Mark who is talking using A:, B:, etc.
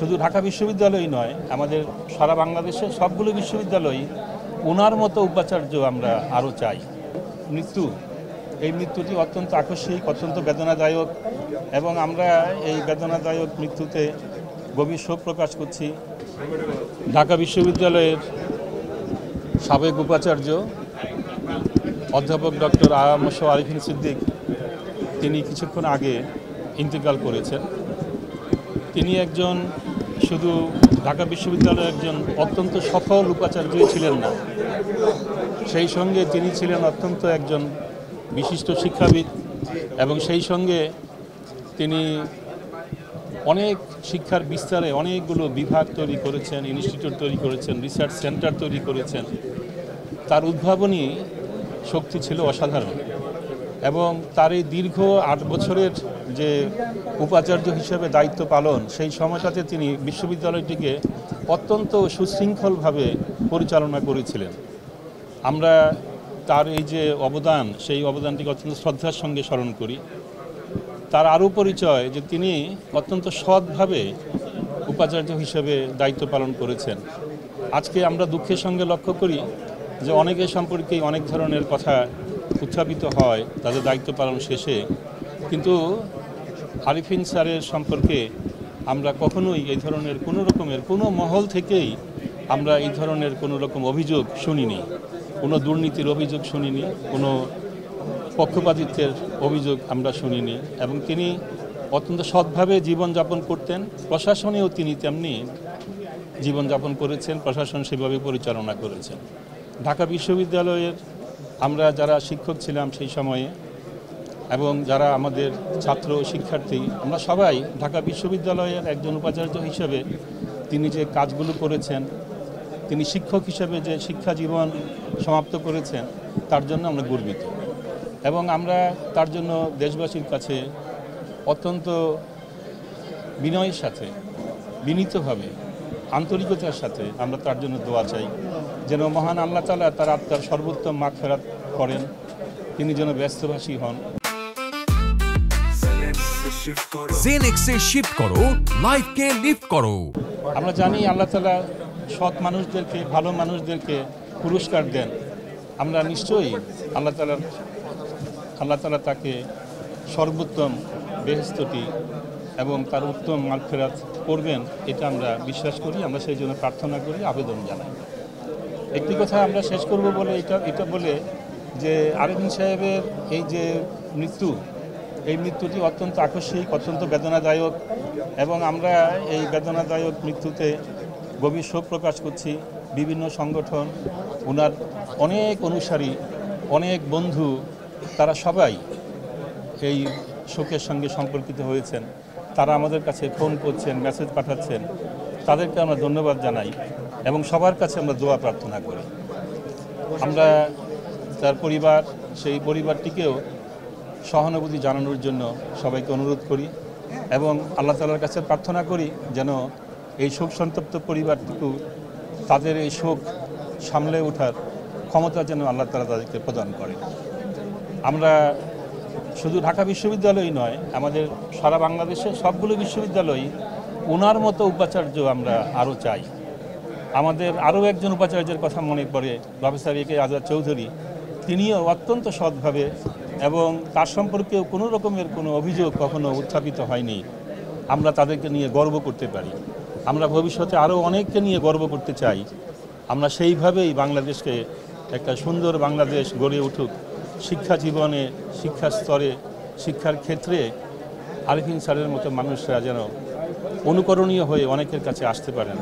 A: শুধু ঢাকা বিশ্ববিদ্যালয়ই নয়, আমাদের সারা বাংলাদেশের সবগুলো বিশ্ববিদ্যালয়ই ওনার মতো উপাচার্য আমরা আরও চাই। এই মৃত্যুটি অত্যন্ত আকস্মিক, অত্যন্ত বেদনাদায়ক, এবং আমরা এই বেদনাদায়ক মৃত্যুতে গভীর শোক প্রকাশ করছি। ঢাকা বিশ্ববিদ্যালয়ের সাবেক উপাচার্য অধ্যাপক ডক্টর আ.ম.স. আরিফিন সিদ্দিক তিনি কিছুক্ষণ আগে ইন্তেকাল করেছেন। তিনি একজন শুধু ঢাকা বিশ্ববিদ্যালয়ের একজন অত্যন্ত সফল উপাচার্যই ছিলেন না, সেই সঙ্গে তিনি ছিলেন অত্যন্ত একজন বিশিষ্ট শিক্ষাবিদ, এবং সেই সঙ্গে তিনি অনেক শিক্ষার বিস্তারে অনেকগুলো বিভাগ তৈরি করেছেন, ইনস্টিটিউট তৈরি করেছেন, রিসার্চ সেন্টার তৈরি করেছেন। তার উদ্ভাবনী শক্তি ছিল অসাধারণ, এবং তার এই দীর্ঘ 8 বছরের যে উপাচার্য হিসেবে দায়িত্ব পালন, সেই সময়টাতে তিনি বিশ্ববিদ্যালয়টিকে অত্যন্ত সুশৃঙ্খলভাবে পরিচালনা করেছিলেন। আমরা তার এই যে অবদান, সেই অবদানটিকে অত্যন্ত শ্রদ্ধার সঙ্গে স্মরণ করি। তার আরও পরিচয় যে তিনি অত্যন্ত সৎভাবে উপাচার্য হিসেবে দায়িত্ব পালন করেছেন। আজকে আমরা দুঃখের সঙ্গে লক্ষ্য করি যে অনেকের সম্পর্কেই অনেক ধরনের কথা উত্থাপিত হয় তাদের দায়িত্ব পালন শেষে, কিন্তু আরিফিন স্যারের সম্পর্কে আমরা কখনোই এই ধরনের কোনো মহল থেকেই আমরা এই ধরনের কোনো রকম অভিযোগ শুনিনি, কোনো দুর্নীতির অভিযোগ শুনিনি, কোনো পক্ষপাতিত্বের অভিযোগ আমরা শুনিনি, এবং তিনি অত্যন্ত সৎভাবে জীবনযাপন করতেন। প্রশাসনেও তিনি তেমনি জীবনযাপন করেছেন, প্রশাসন সেভাবে পরিচালনা করেছেন। ঢাকা বিশ্ববিদ্যালয়ের আমরা যারা শিক্ষক ছিলাম সেই সময়ে, এবং যারা আমাদের ছাত্র শিক্ষার্থী, আমরা সবাই ঢাকা বিশ্ববিদ্যালয়ের একজন উপাচার্য হিসেবে তিনি যে কাজগুলো করেছেন, তিনি শিক্ষক হিসেবে যে শিক্ষা জীবন সমাপ্ত করেছেন, তার জন্য আমরা গর্বিত, এবং আমরা তার জন্য দেশবাসীর কাছে অত্যন্ত বিনয়ের সাথে, বিনীতভাবে, আন্তরিকতার সাথে আমরা তার জন্য দোয়া চাই, যেন মহান আল্লাহ তাআলা তার আত্মার সর্বোত্তম মাগফিরাত করেন, তিনি যেন ব্যস্তভাষী হন।
B: জেনেক্সে শিফট করো, লাইফকে লিফট করো।
A: আমরা জানি আল্লাহ তাআলা সৎ মানুষদেরকে, ভালো মানুষদেরকে পুরস্কার দেন। আমরা নিশ্চয়ই আল্লাহ তাআলা তাকে সর্বোত্তম বেহেশতটি এবং তার উত্তম মাগফিরাত করবেন, এটা আমরা বিশ্বাস করি, আমরা সেই জন্য প্রার্থনা করি, আবেদন জানাই। একটি কথা আমরা শেষ করব বলে এটা বলে যে আরিফিন সাহেবের এই যে এই মৃত্যুটি অত্যন্ত আকস্মিক, অত্যন্ত বেদনাদায়ক, এবং আমরা এই বেদনাদায়ক মৃত্যুতে গভীর শোক প্রকাশ করছি। বিভিন্ন সংগঠন, ওনার অনেক অনুসারী, অনেক বন্ধু, তারা সবাই এই শোকের সঙ্গে সম্পর্কিত হয়েছেন। তারা আমাদের কাছে ফোন করছেন, মেসেজ পাঠাচ্ছেন, তাদেরকে আমরা ধন্যবাদ জানাই, এবং সবার কাছে আমরা দোয়া প্রার্থনা করি। আমরা তার পরিবার, সেই পরিবারটিকেও সহানুভূতি জানানোর জন্য সবাইকে অনুরোধ করি, এবং আল্লাহ তাআলার কাছে প্রার্থনা করি যেন এই শোক সন্তপ্ত পরিবারটুকু তাদের এই শোক সামলে ওঠার ক্ষমতা যেন আল্লাহ তাআলা তাদেরকে প্রদান করেন। আমরা শুধু ঢাকা বিশ্ববিদ্যালয়ই নয়, আমাদের সারা বাংলাদেশের সবগুলো বিশ্ববিদ্যালয়ই ওনার মতো উপাচার্য আমরা আরও চাই। আমাদের আরও একজন উপাচার্যের কথা মনে পড়ে, প্রফেসর এ কে আজাদ চৌধুরী। তিনিও অত্যন্ত সৎভাবে, এবং তার সম্পর্কেও কোনো রকমের কোনো অভিযোগ কখনো উত্থাপিত হয়নি। আমরা তাদেরকে নিয়ে গর্ব করতে পারি। আমরা ভবিষ্যতে আরও অনেককে নিয়ে গর্ব করতে চাই। আমরা সেইভাবেই বাংলাদেশকে একটা সুন্দর বাংলাদেশ গড়ে উঠুক। শিক্ষা জীবনে, শিক্ষা স্তরে, শিক্ষার ক্ষেত্রে আরিফিন স্যারের মতো মানুষরা যেন অনুকরণীয় হয়ে অনেকের কাছে আসতে পারেন।